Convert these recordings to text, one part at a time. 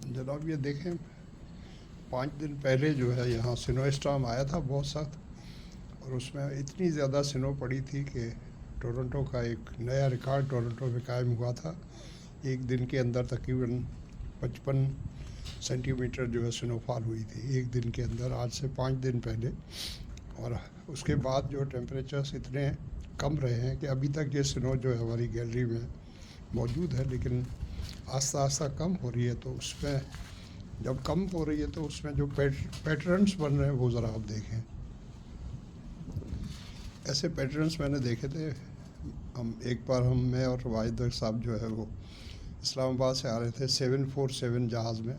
जनाब ये देखें, 5 दिन पहले जो है यहाँ स्नो स्टॉर्म आया था बहुत सख्त, और उसमें इतनी ज़्यादा स्नो पड़ी थी कि टोरंटो का एक नया रिकॉर्ड टोरंटो में कायम हुआ था। एक दिन के अंदर तकरीबन 55 सेंटीमीटर जो है स्नोफॉल हुई थी एक दिन के अंदर, आज से 5 दिन पहले। और उसके बाद जो टेम्परेचर्स इतने कम रहे हैं कि अभी तक ये स्नो जो है हमारी गैलरी में मौजूद है, लेकिन आस्ता आस्ता कम हो रही है। तो उसमें जब कम हो रही है तो उसमें जो पैटर्न्स बन रहे हैं वो ज़रा आप देखें। ऐसे पैटर्न्स मैंने देखे थे। एक बार मैं और वाहिद साहब जो है वो इस्लामाबाद से आ रहे थे 747 जहाज़ में,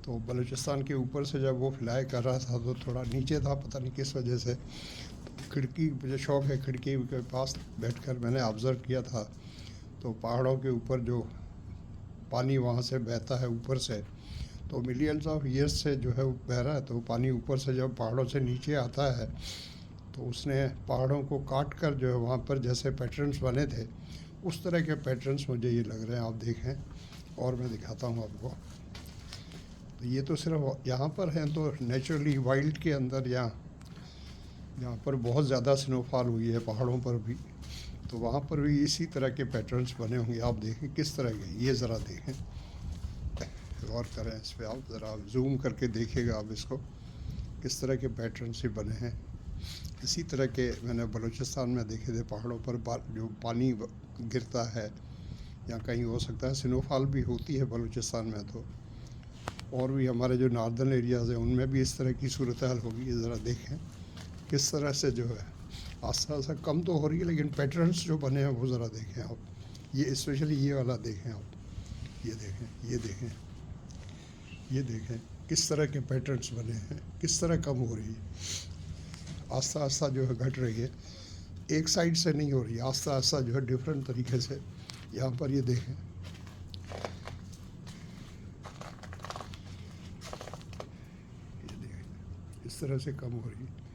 तो बलूचिस्तान के ऊपर से जब वो फ्लाई कर रहा था तो थोड़ा नीचे था, पता नहीं किस वजह से। तो खिड़की, मुझे शौक़ है, खिड़की के पास बैठकर मैंने ऑब्ज़र्व किया था। तो पहाड़ों के ऊपर जो पानी वहाँ से बहता है ऊपर से, तो मिलियंस ऑफ ईयर्स से जो है वो बह रहा है। तो पानी ऊपर से जब पहाड़ों से नीचे आता है तो उसने पहाड़ों को काट कर जो है वहाँ पर जैसे पैटर्न्स बने थे उस तरह के पैटर्न्स मुझे ये लग रहे हैं। आप देखें और मैं दिखाता हूँ आपको। तो ये तो सिर्फ यहाँ पर हैं, तो नेचुरली वाइल्ड के अंदर यहाँ पर बहुत ज़्यादा स्नोफॉल हुई है पहाड़ों पर भी, तो वहाँ पर भी इसी तरह के पैटर्न्स बने होंगे। आप देखें किस तरह के, ये ज़रा देखें, गौर करें इस पर, आप ज़रा जूम करके देखिएगा आप इसको, किस तरह के पैटर्न्स ही बने हैं। इसी तरह के मैंने बलूचिस्तान में देखे थे, पहाड़ों पर जो पानी गिरता है, या कहीं हो सकता है स्नोफॉल भी होती है बलूचिस्तान में, तो और भी हमारे जो नॉर्दर्न एरियाज़ हैं उनमें भी इस तरह की सूरत हाल होगी। ज़रा देखें किस तरह से जो है आस्ता आस्ता कम तो हो रही है, लेकिन पैटर्न्स जो बने हैं वो ज़रा देखें आप। ये स्पेशली ये वाला देखें आप, ये देखें, ये देखें, ये देखें किस तरह के पैटर्न्स बने हैं, किस तरह कम हो रही है। आस्ता आस्ता जो है घट रही है, एक साइड से नहीं हो रही है, आस्ता आस्ता जो है डिफरेंट तरीके से। यहाँ पर ये देखें, ये देखें इस तरह से कम हो रही है।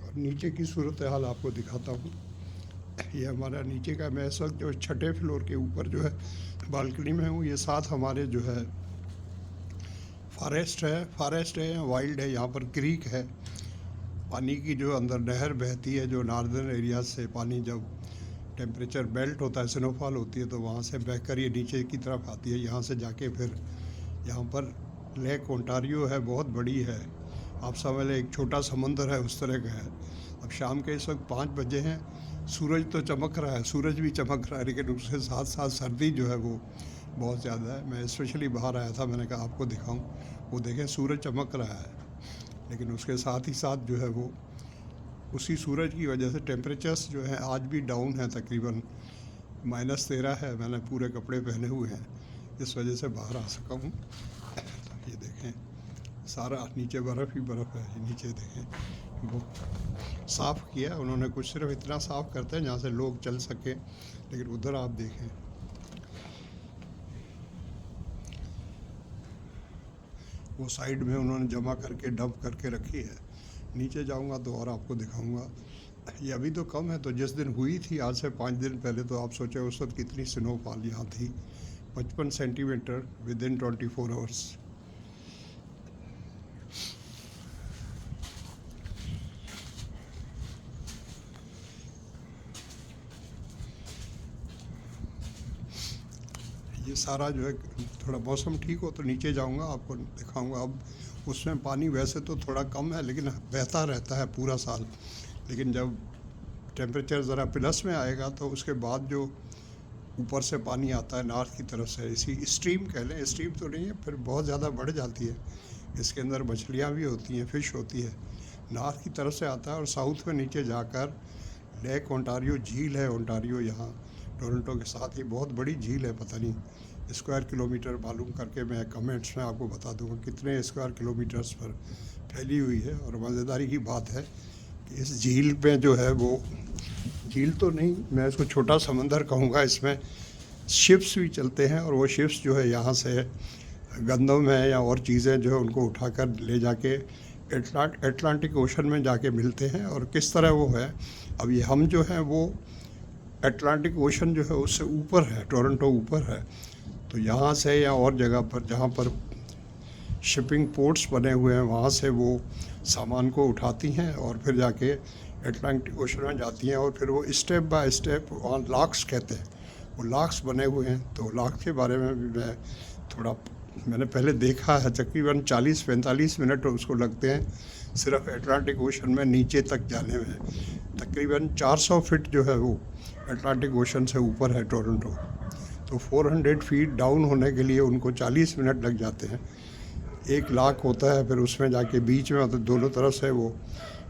और नीचे की सूरत हाल आपको दिखाता हूँ। ये हमारा नीचे का, मैं इस वक्त जो 6ठे फ्लोर के ऊपर जो है बालकनी में हूँ। ये साथ हमारे जो है फॉरेस्ट है, वाइल्ड है। यहाँ पर क्रीक है, पानी की जो अंदर नहर बहती है, जो नॉर्दर्न एरिया से पानी जब टेम्परेचर बेल्ट होता है, स्नोफॉल होती है, तो वहाँ से बहकर ये नीचे की तरफ आती है। यहाँ से जाके फिर यहाँ पर लेक ओंटारियो है, बहुत बड़ी है। आप समझ लें एक छोटा समंदर है, उस तरह का है। अब शाम के इस वक्त 5 बजे हैं, सूरज तो चमक रहा है, सूरज भी चमक रहा है, लेकिन उसके साथ साथ सर्दी जो है वो बहुत ज़्यादा है। मैं स्पेशली बाहर आया था, मैंने कहा आपको दिखाऊं। वो देखें सूरज चमक रहा है, लेकिन उसके साथ ही साथ जो है वो उसी सूरज की वजह से टेम्परेचर्स जो है आज भी डाउन है, तकरीबन -13 है। मैंने पूरे कपड़े पहने हुए हैं, इस वजह से बाहर आ सका हूँ। तो ये देखें सारा नीचे बर्फ़ ही बर्फ़ है। नीचे देखें वो साफ़ किया उन्होंने, कुछ सिर्फ इतना साफ़ करते हैं जहाँ से लोग चल सकें, लेकिन उधर आप देखें वो साइड में उन्होंने जमा करके डंप करके रखी है। नीचे जाऊंगा तो और आपको दिखाऊंगा। ये अभी तो कम है, तो जिस दिन हुई थी आज से 5 दिन पहले, तो आप सोचें उस वक्त कितनी स्नोफॉल यहाँ थी, 55 सेंटीमीटर विदिन 24 आवर्स। ये सारा जो है, थोड़ा मौसम ठीक हो तो नीचे जाऊंगा, आपको दिखाऊंगा। अब उसमें पानी वैसे तो थोड़ा कम है, लेकिन बहता रहता है पूरा साल। लेकिन जब टेम्परेचर ज़रा प्लस में आएगा तो उसके बाद जो ऊपर से पानी आता है नॉर्थ की तरफ से, इसी स्ट्रीम कह लें, स्ट्रीम तो नहीं है, फिर बहुत ज़्यादा बढ़ जाती है। इसके अंदर मछलियाँ भी होती हैं, फ़िश होती है, नॉर्थ की तरफ से आता है और साउथ में नीचे जाकर लेक ओंटारियो झील है। ओंटारियो यहाँ टोरंटो के साथ ही बहुत बड़ी झील है, पता नहीं स्क्वायर किलोमीटर मालूम करके मैं कमेंट्स में आपको बता दूंगा कितने स्क्वायर किलोमीटर्स पर फैली हुई है। और मज़ेदारी की बात है कि इस झील में जो है वो, झील तो नहीं, मैं इसको छोटा समंदर कहूँगा, इसमें शिप्स भी चलते हैं, और वो शिप्स जो है यहाँ से गंदम है या और चीज़ें जो है उनको उठाकर ले जाके अटलांटिक ओशन में जाके मिलते हैं। और किस तरह वो है, अब ये हम जो हैं वो अटलांटिक ओशन जो है उससे ऊपर है, टोरंटो ऊपर है। तो यहाँ से या और जगह पर जहाँ पर शिपिंग पोर्ट्स बने हुए हैं वहाँ से वो सामान को उठाती हैं और फिर जाके अटलांटिक ओशन में जाती हैं। और फिर वो स्टेप बाय स्टेप, वहाँ लॉक्स कहते हैं, वो लॉक्स बने हुए हैं। तो लॉक के बारे में भी मैंने पहले देखा है। तकरीबन 40-45 मिनट उसको लगते हैं सिर्फ अटलांटिक ओशन में नीचे तक जाने में। तकरीबन 400 फीट जो है वो अटलांटिक ओशन से ऊपर है टोरंटो। तो 400 फीट डाउन होने के लिए उनको 40 मिनट लग जाते हैं। एक लॉक होता है, फिर उसमें जाके बीच में, मतलब दोनों तरफ से वो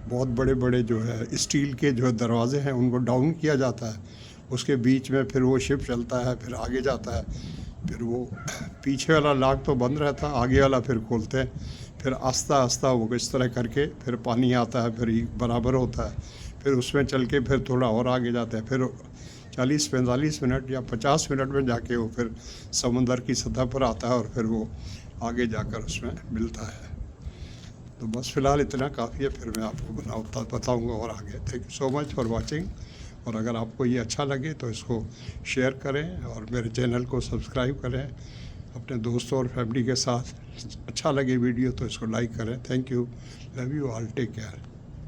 बहुत बड़े बड़े जो है स्टील के जो दरवाजे हैं उनको डाउन किया जाता है। उसके बीच में फिर वो शिप चलता है, फिर आगे जाता है। फिर वो पीछे वाला लॉक तो बंद रहता है, आगे वाला फिर खोलते हैं। फिर आस्ता आस्ता वो इस तरह करके फिर पानी आता है, फिर बराबर होता है। फिर उसमें चल के फिर थोड़ा और आगे जाते हैं। फिर 40-45 मिनट या 50 मिनट में जाके वो फिर समुंदर की सतह पर आता है और फिर वो आगे जाकर उसमें मिलता है। तो बस फ़िलहाल इतना काफ़ी है, फिर मैं आपको बताऊँगा और आगे। Thank you so much for watching. और अगर आपको ये अच्छा लगे तो इसको शेयर करें और मेरे चैनल को सब्सक्राइब करें अपने दोस्तों और फैमिली के साथ। अच्छा लगे वीडियो तो इसको लाइक करें। Thank you, love you all, take care.